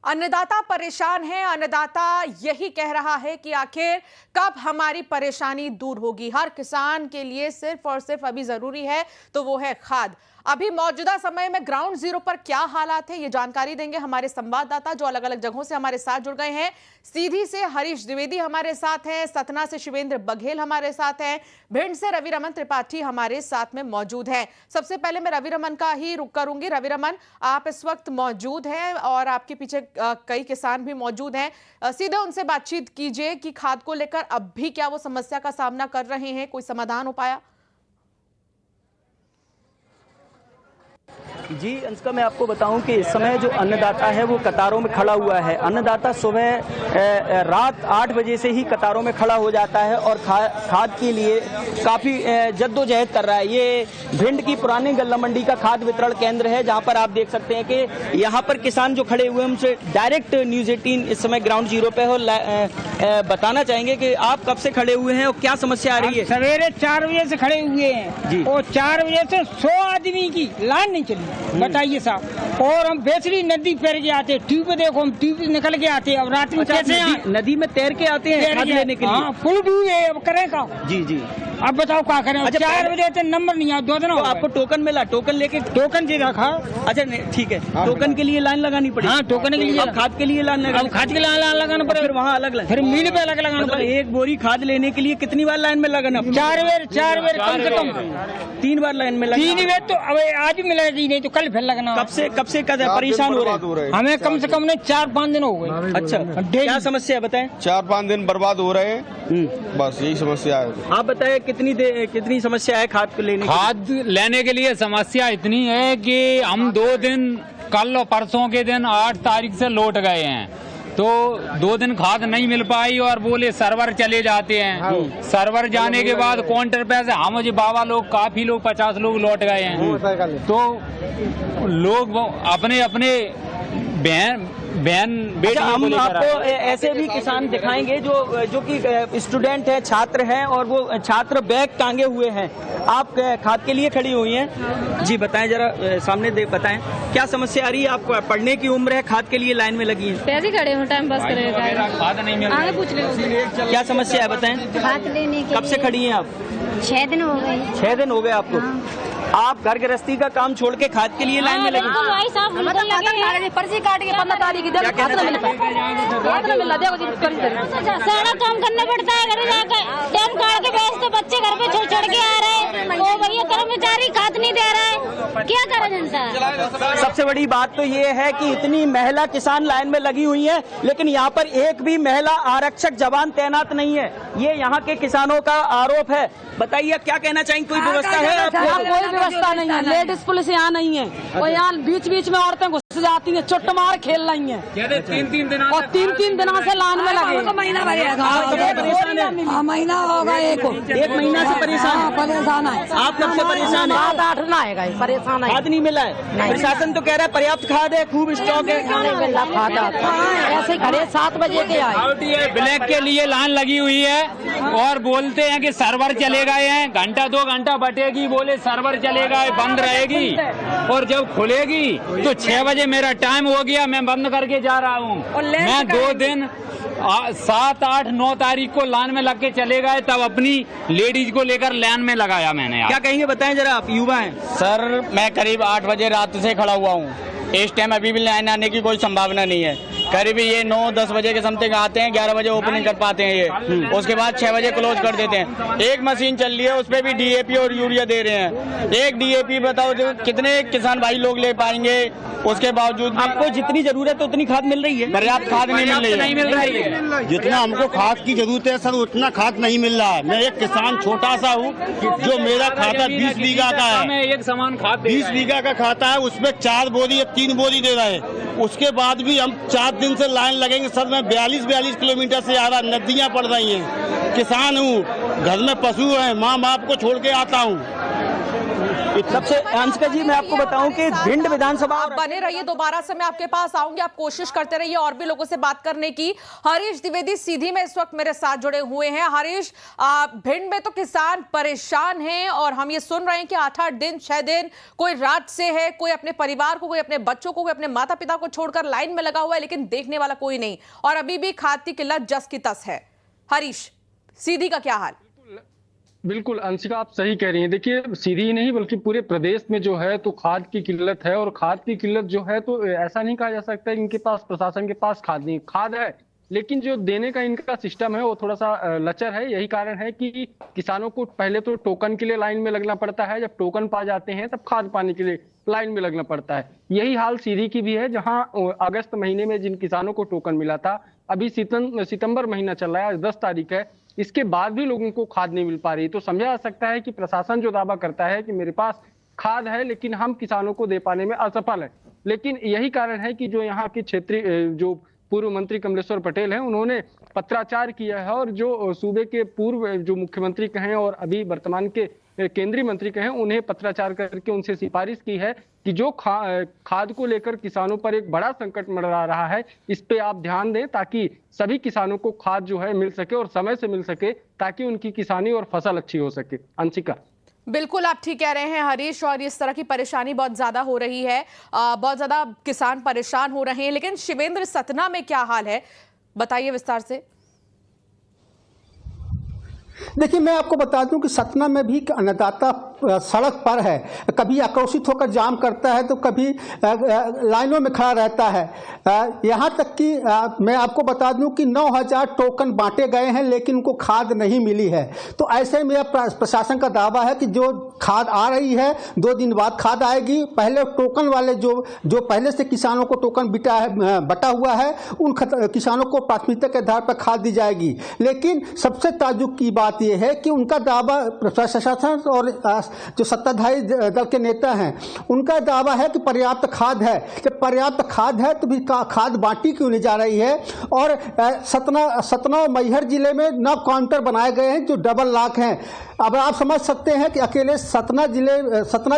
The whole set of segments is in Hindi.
अन्नदाता परेशान है। अन्नदाता यही कह रहा है कि आखिर कब हमारी परेशानी दूर होगी। हर किसान के लिए सिर्फ और सिर्फ अभी जरूरी है तो वो है खाद। अभी मौजूदा समय में ग्राउंड जीरो पर क्या हालात है, ये जानकारी देंगे हमारे संवाददाता जो अलग अलग जगहों से हमारे साथ जुड़ गए हैं। सीधी से हरीश द्विवेदी हमारे साथ हैं, सतना से शिवेंद्र बघेल हमारे साथ हैं, भिंड से रवि रमन त्रिपाठी हमारे साथ में मौजूद हैं। सबसे पहले मैं रवि रमन का ही रुख करूंगी। रवि रमन, आप इस वक्त मौजूद हैं और आपके पीछे कई किसान भी मौजूद हैं। सीधे उनसे बातचीत कीजिए कि खाद को लेकर अब भी क्या वो समस्या का सामना कर रहे हैं, कोई समाधान हो पाया? जी अंशिका, मैं आपको बताऊं कि इस समय जो अन्नदाता है वो कतारों में खड़ा हुआ है। अन्नदाता सुबह रात 8 बजे से ही कतारों में खड़ा हो जाता है और खाद के लिए काफ़ी जद्दोजहद कर रहा है। ये भिंड की पुरानी गल्ला मंडी का खाद वितरण केंद्र है, जहां पर आप देख सकते हैं कि यहाँ पर किसान जो खड़े हुए हैं उनसे डायरेक्ट न्यूज़ 18 इस समय ग्राउंड जीरो पे है। बताना चाहेंगे कि आप कब से खड़े हुए हैं और क्या समस्या आ रही है? सवेरे 4 बजे से खड़े हुए हैं और 4 बजे से 100 आदमी की लाइन नहीं चली, बताइए साहब। और हम बेसरी नदी पैर के आते, ट्यूब देखो हम ट्यूब निकल के आते, अब रात में कैसे नदी में तैर के आते हैं खाद लेने के लिए? हाँ, पुल भी है, अब करें का? जी अब बताओ क्या करें? अच्छा, 4 बजे से नंबर नहीं आया, 2 दिन तो आपको टोकन मिला? टोकन लेके टोकन जी रखा। अच्छा ठीक है, टोकन के लिए लाइन लगानी पड़ी? हाँ, टोकन के लिए। अब खाद के लिए लाइन अब खाद के लिए लगाना पड़ेगा, फिर वहाँ अलग फिर मिल पे अलग लगाना मतलब पड़ेगा। एक बोरी खाद लेने के लिए कितनी बार लाइन में लगाना? 4 बार कम से कम 3 बार लाइन में लगना। 3 बार तो अब आज मिलेगी, नहीं तो कल फिर लगना। कब से परेशान हो रहे हैं? हमें कम से कम 4-5 दिन हो गए। अच्छा, क्या समस्या है बताएं? 4-5 दिन बर्बाद हो रहे हैं, बस यही समस्या है। आप बताएं कितनी समस्या है खाद को लेने? खाद लेने के लिए समस्या इतनी है कि हम 2 दिन कल और परसों के दिन 8 तारीख से लौट गए हैं, तो 2 दिन खाद नहीं मिल पाई और बोले सर्वर चले जाते हैं। सर्वर जाने के बाद काउंटर पे से हम जी बाबा लोग काफी लोग 50 लोग लौट गए हैं। तो लोग अपने अपने बहन बेटी हम आपको ऐसे भी किसान दिखाएंगे जो कि स्टूडेंट है, छात्र हैं और वो छात्र बैग टांगे हुए हैं। आप खाद के लिए खड़ी हुई हैं जी, बताएं जरा सामने बताएं क्या समस्या आ रही है आपको? पढ़ने की उम्र है, खाद के लिए लाइन में लगी है, पैसे खड़े हो, टाइम पास करेगा, खाद नहीं मिल रहा। पूछ ले क्या समस्या है बताएं? खाद लेने के कब से खड़ी हैं आप? 6 दिन हो गए। 6 दिन हो गए आपको? आप घर गृहस्थी का काम छोड़ के खाद के लिए लाइन में लगे? भाई साहब पर्ची काट के 15 तारीख क्या कहना चाहिए? सारा काम करना पड़ता है, घर जाकर टाइम काट के बैठ तो बच्चे घर पे छोड़ के आ रहे हैं। ओ भैया कर्मचारी खाद नहीं दे रहा है, क्या करे जनता? सबसे बड़ी बात तो ये है कि इतनी महिला किसान लाइन में लगी हुई है, लेकिन यहाँ पर एक भी महिला आरक्षक जवान तैनात नहीं है। ये यहाँ के किसानों का आरोप है। बताइए क्या कहना चाहेंगे? कोई व्यवस्था है? कोई व्यवस्था नहीं है, लेडीज पुलिस यहाँ नहीं है और यहाँ बीच बीच में औरतें घुस जाती हैं, चुट मार खेल रही हैं। 3-3 दिन और 3-3 दिनों से लाइन में लगे। महीना होगा, एक महीना से परेशान है। आप कब से परेशान है? 7-8 दिन आएगा, परेशान है। खाद नहीं मिला है? प्रशासन तो कह रहा है पर्याप्त खाद है, खूब स्टॉक है। ऐसे खड़े 7 बजे के आए। ब्लैक के लिए लाइन लगी हुई है और बोलते हैं कि सर्वर चले गए हैं, घंटा 2 घंटा बटेगी, बोले सर्वर चले गए, बंद रहेगी और जब खुलेगी तो 6 बजे मेरा टाइम हो गया, मैं बंद करके जा रहा हूँ। मैं 2 दिन 7, 8, 9 तारीख को लाइन में लग के चले गए, तब अपनी लेडीज को लेकर लाइन में लगाया मैंने। क्या कहेंगे बताएं जरा, आप युवा हैं? सर मैं करीब 8 बजे रात से खड़ा हुआ हूँ, इस टाइम अभी भी लाइन आने की कोई संभावना नहीं है। करीब ये 9-10 बजे के समथिंग आते हैं, 11 बजे ओपनिंग कर पाते हैं ये, उसके बाद 6 बजे क्लोज कर देते हैं। एक मशीन चल रही है, उस पर भी DAP और यूरिया दे रहे हैं। एक DAP बताओ जो कितने किसान भाई लोग ले पाएंगे? उसके बावजूद आपको जितनी जरूरत है उतनी खाद मिल रही है? पर्याप्त खाद नहीं मिल रही है। जितना हमको खाद की जरूरत है सर उतना खाद नहीं मिल रहा है। मैं एक किसान छोटा सा हूँ, जो मेरा खाता 20 बीघा का है, एक समान खाद 20 बीघा का खाता है, उसमें 4 बोरी या 3 बोरी दे रहा है। उसके बाद भी हम 4 दिन से लाइन लगेंगे सर। मैं 42 किलोमीटर से आ रहा, नदियाँ पड़ रही हैं, किसान हूँ, घर में पशु है, माँ बाप को छोड़ के आता हूँ। सबसे अंशिका जी, मैं आपको बताऊं कि भिंड विधानसभा, आप बने रहिए, दोबारा से मैं आपके पास आऊंगी, आप कोशिश करते रहिए और भी लोगों से बात करने की। हरीश द्विवेदी सीधी में इस वक्त मेरे साथ जुड़े हुए हैं। हरीश, भिंड में तो किसान परेशान हैं और हम ये सुन रहे हैं कि 8-8 दिन 6 दिन कोई रात से है, कोई अपने परिवार को, कोई अपने बच्चों को, कोई अपने माता पिता को छोड़कर लाइन में लगा हुआ है, लेकिन देखने वाला कोई नहीं और अभी भी खाद की किल्लत जस की तस है। हरीश, सीधी का क्या हाल? बिल्कुल अंशिका, आप सही कह रही हैं। देखिए, सीधी ही नहीं बल्कि पूरे प्रदेश में जो है तो खाद की किल्लत है, और खाद की किल्लत जो है तो ऐसा नहीं कहा जा सकता है इनके पास, प्रशासन के पास खाद नहीं, खाद है, लेकिन जो देने का इनका सिस्टम है वो थोड़ा सा लचर है। यही कारण है कि किसानों को पहले तो टोकन के लिए लाइन में लगना पड़ता है, जब टोकन पा जाते हैं तब खाद पाने के लिए लाइन में लगना पड़ता है। यही हाल सीधी की भी है, जहां अगस्त महीने में जिन किसानों को टोकन मिला था, अभी सितंबर महीना चल रहा है, आज 10 तारीख है, इसके बाद भी लोगों को खाद नहीं मिल पा रही। तो समझा जा सकता है कि प्रशासन जो दावा करता है कि मेरे पास खाद है लेकिन हम किसानों को दे पाने में असफल है, लेकिन यही कारण है कि जो यहाँ के क्षेत्रीय जो पूर्व मंत्री कमलेश्वर पटेल हैं, उन्होंने पत्राचार किया है और जो सूबे के पूर्व जो मुख्यमंत्री कहें और अभी वर्तमान के केंद्रीय मंत्री कहें, उन्हें पत्राचार करके उनसे सिफारिश की है कि जो खाद को लेकर किसानों पर एक बड़ा संकट मंडरा रहा है, इस पे आप ध्यान दें ताकि सभी किसानों को खाद जो है मिल सके और समय से मिल सके, ताकि उनकी किसानी और फसल अच्छी हो सके। अंशिका, बिल्कुल आप ठीक कह रहे हैं हरीश, और इस तरह की परेशानी बहुत ज्यादा हो रही है, बहुत ज्यादा किसान परेशान हो रहे हैं। लेकिन शिवेंद्र, सतना में क्या हाल है, बताइए विस्तार से। देखिए, मैं आपको बता दूं कि सतना में भी अन्नदाता सड़क पर है, कभी आक्रोशित होकर जाम करता है तो कभी लाइनों में खड़ा रहता है। यहाँ तक कि मैं आपको बता दूं कि 9000 टोकन बांटे गए हैं लेकिन उनको खाद नहीं मिली है। तो ऐसे में प्रशासन का दावा है कि जो खाद आ रही है 2 दिन बाद खाद आएगी। पहले टोकन वाले जो पहले से किसानों को टोकन बटा हुआ है, उन किसानों को प्राथमिकता के आधार पर खाद दी जाएगी। लेकिन सबसे ताज्जुब की बात यह है कि उनका दावा, प्रशासन और जो सत्ताधारी दल के नेता हैं, उनका दावा है कि पर्याप्त खाद है। जब पर्याप्त खाद है तो भी खाद बांटी क्यों नहीं जा रही है? और सतना और मैहर जिले में 9 काउंटर बनाए गए हैं जो डबल लॉक हैं। अब आप समझ सकते हैं कि अकेले सतना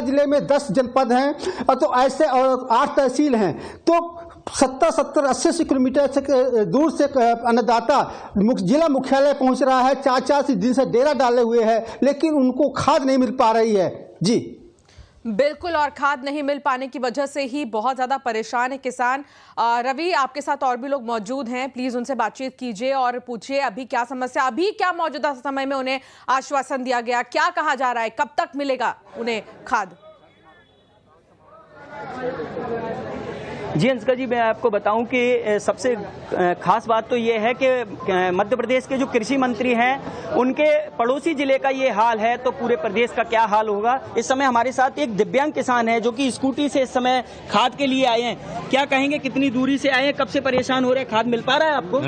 जिले में 10 जनपद हैं और तो ऐसे और 8 तहसील हैं, तो 70-80 किलोमीटर से दूर से अन्नदाता जिला मुख्यालय पहुंच रहा है, 4-4 दिन से डेरा डाले हुए हैं, लेकिन उनको खाद नहीं मिल पा रही है। जी बिल्कुल, और खाद नहीं मिल पाने की वजह से ही बहुत ज़्यादा परेशान है किसान। रवि, आपके साथ और भी लोग मौजूद हैं, प्लीज़ उनसे बातचीत कीजिए और पूछिए अभी क्या समस्या, अभी क्या मौजूदा समय में उन्हें आश्वासन दिया गया, क्या कहा जा रहा है, कब तक मिलेगा उन्हें खाद? जी अंशिका जी, मैं आपको बताऊं कि सबसे खास बात तो ये है कि मध्य प्रदेश के जो कृषि मंत्री हैं, उनके पड़ोसी जिले का ये हाल है तो पूरे प्रदेश का क्या हाल होगा। इस समय हमारे साथ एक दिव्यांग किसान है जो कि स्कूटी से इस समय खाद के लिए आए हैं। क्या कहेंगे, कितनी दूरी से आए हैं, कब से परेशान हो रहे हैं, खाद मिल पा रहा है आपको?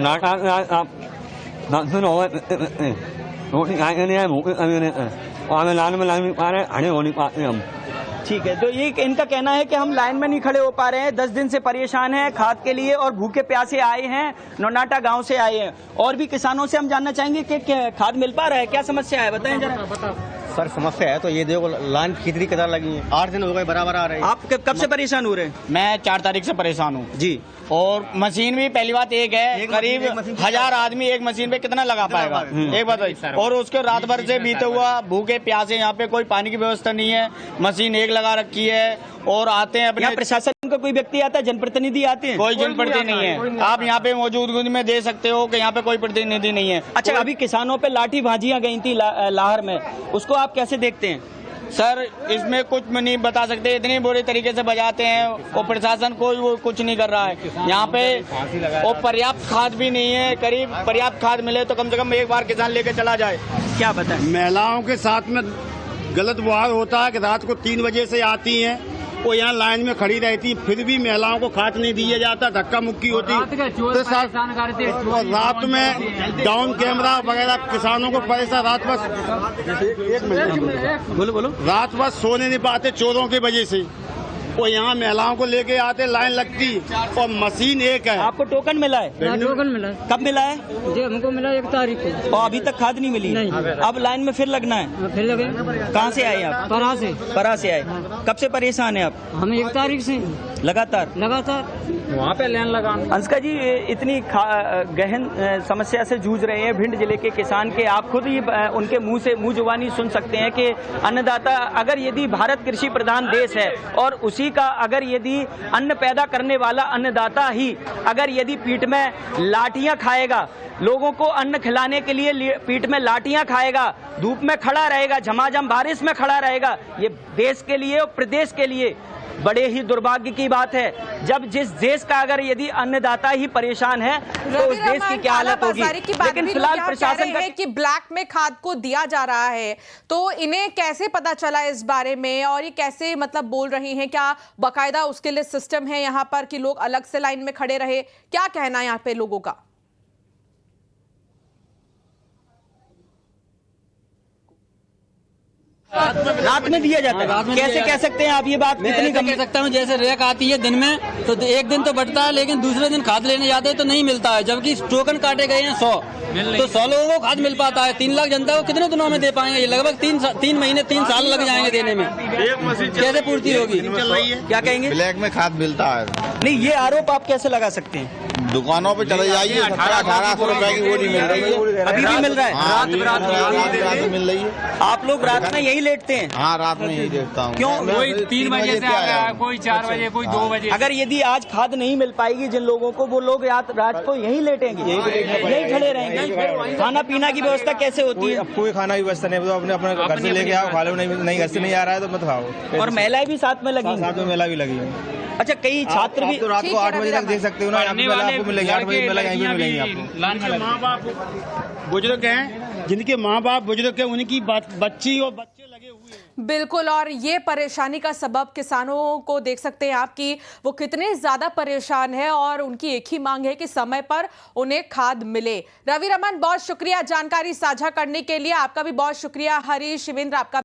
ठीक है, तो ये इनका कहना है कि हम लाइन में नहीं खड़े हो पा रहे हैं, 10 दिन से परेशान हैं खाद के लिए और भूखे प्यासे आए हैं, नौनाटा गांव से आए हैं। और भी किसानों से हम जानना चाहेंगे कि खाद मिल पा रहा है, क्या समस्या है, बताएं जरा। सर समस्या है तो ये देखो, लाइन कितनी कतार लगी है, 8 दिन हो गए बराबर आ रहे हैं। आप कब से परेशान हो रहे हैं? मैं 4 तारीख से परेशान हूँ जी। और मशीन भी पहली बात एक है, करीब 1000 आदमी एक मशीन पे कितना लगा पाएगा, एक बात। और उसके रात भर से बीते हुआ भूखे प्यासे, यहाँ पे कोई पानी की व्यवस्था नहीं है, मशीन एक लगा रखी है और आते हैं अपने। प्रशासन का कोई व्यक्ति आता है, जनप्रतिनिधि आते हैं? कोई जनप्रतिनिधि नहीं है। आप यहाँ पे मौजूदगी में दे सकते हो कि यहाँ पे कोई प्रतिनिधि नहीं है। अच्छा, अभी किसानों पे लाठी भाजियां गई थी लाहर में, उसको आप कैसे देखते हैं? सर इसमें कुछ नहीं बता सकते, इतनी बुरी तरीके से बजाते हैं और प्रशासन कोई वो कुछ नहीं कर रहा है यहाँ पे। और पर्याप्त खाद भी नहीं है, करीब पर्याप्त खाद मिले तो कम से कम एक बार किसान लेके चला जाए। क्या बताएं? महिलाओं के साथ में गलत व्यवहार होता है कि रात को 3 बजे से आती हैं, वो यहाँ लाइन में खड़ी रहती, फिर भी महिलाओं को खाद नहीं दिया जाता, धक्का मुक्की होती। तो रात में डाउन कैमरा वगैरह किसानों को परेशान, रात भर बोलो रात भर सोने नहीं पाते चोरों की वजह से। और यहाँ महिलाओं को लेके आते, लाइन लगती और मशीन एक है। आपको टोकन मिला है? टोकन मिला। कब मिला है? जी हमको मिला 1 तारीख को। और अभी तक खाद नहीं मिली? नहीं। अब लाइन में फिर लगना है? फिर लगे। कहाँ से आए आप? परा से। परा से आए। कब से परेशान है आप? हम 1 तारीख से लगातार वहाँ पे लाइन लगाना। अंशिका जी, इतनी गहन समस्या से जूझ रहे हैं भिंड जिले के किसान के आप खुद ही उनके मुंह जुबानी सुन सकते हैं कि अन्नदाता, अगर यदि भारत कृषि प्रधान देश है और उसी का अगर यदि अन्न पैदा करने वाला अन्नदाता ही अगर यदि पीठ में लाठियां खाएगा, लोगों को अन्न खिलाने के लिए पीठ में लाठियां खाएगा, धूप में खड़ा रहेगा, झमाझम बारिश में खड़ा रहेगा, ये देश के लिए और प्रदेश के लिए बड़े ही दुर्भाग्य की बात है। जब जिस देश का अगर यदि अन्नदाता ही परेशान है तो उस देश की क्या हालत होगी। लेकिन फिलहाल प्रशासन है कि ब्लैक में खाद को दिया जा रहा है, तो इन्हें कैसे पता चला इस बारे में और ये कैसे मतलब बोल रही हैं? क्या बाकायदा उसके लिए सिस्टम है यहाँ पर कि लोग अलग से लाइन में खड़े रहे? क्या कहना है यहाँ पे लोगों का? रात में दिया जाता है? कैसे कह सकते हैं आप ये बात? मैं कह सकता हूँ जैसे रेक आती है दिन में तो एक दिन तो बटता है, लेकिन दूसरे दिन खाद लेने जाते हैं तो नहीं मिलता है, जबकि टोकन काटे गए हैं 100, तो 100 लोगों को खाद मिल पाता है। 3 लाख जनता को कितने दिनों में दे पाएंगे? ये लगभग 3 महीने 3 साल लग जाएंगे देने में। कैसे पूर्ति होगी? क्या कहेंगे? ब्लैक में खाद मिलता है। नहीं, ये आरोप आप कैसे लगा सकते हैं? दुकानों पे चले जाइए, 1800 रुपए की वो नहीं मिल रही है। अभी भी मिल रहा है? रात मिल रही है। आप लोग रात में यही लेटते हैं? हाँ, रात में यही देखता हूँ। क्यों? कोई 3 बजे से आ रहा है, कोई 4 बजे, कोई 2 बजे। अगर यदि आज खाद नहीं मिल पाएगी जिन लोगों को, वो लोग रात को यहीं लेटेंगे, यहीं खड़े रहेंगे। खाना पीना की व्यवस्था कैसे होती है? अब कोई खाना की व्यवस्था नहीं, अपने घर से लेके आओ, खा लो। नहीं घर से नहीं आ रहा है तो मत खाओ। और महिलाएं भी साथ में लगी? साथ में महिला भी लगी है। अच्छा, कई छात्र भी तो रात को 8 बजे तक देख सकते हो ना, आपको मिलेंगे 8 बजे मिलेंगे आपको। माँ बाप बुजुर्ग हैं, जिनके माँ बाप बुजुर्ग हैं, उनकी बच्ची और बच्चे लगे हुए हैं। बिल्कुल, और ये परेशानी का सबब किसानों को देख सकते हैं आप कि वो कितने ज्यादा परेशान है और उनकी एक ही मांग है कि समय पर उन्हें खाद मिले। रवि रमन, बहुत शुक्रिया जानकारी साझा करने के लिए। आपका भी बहुत शुक्रिया। हरीश, शिवेंद्र, आपका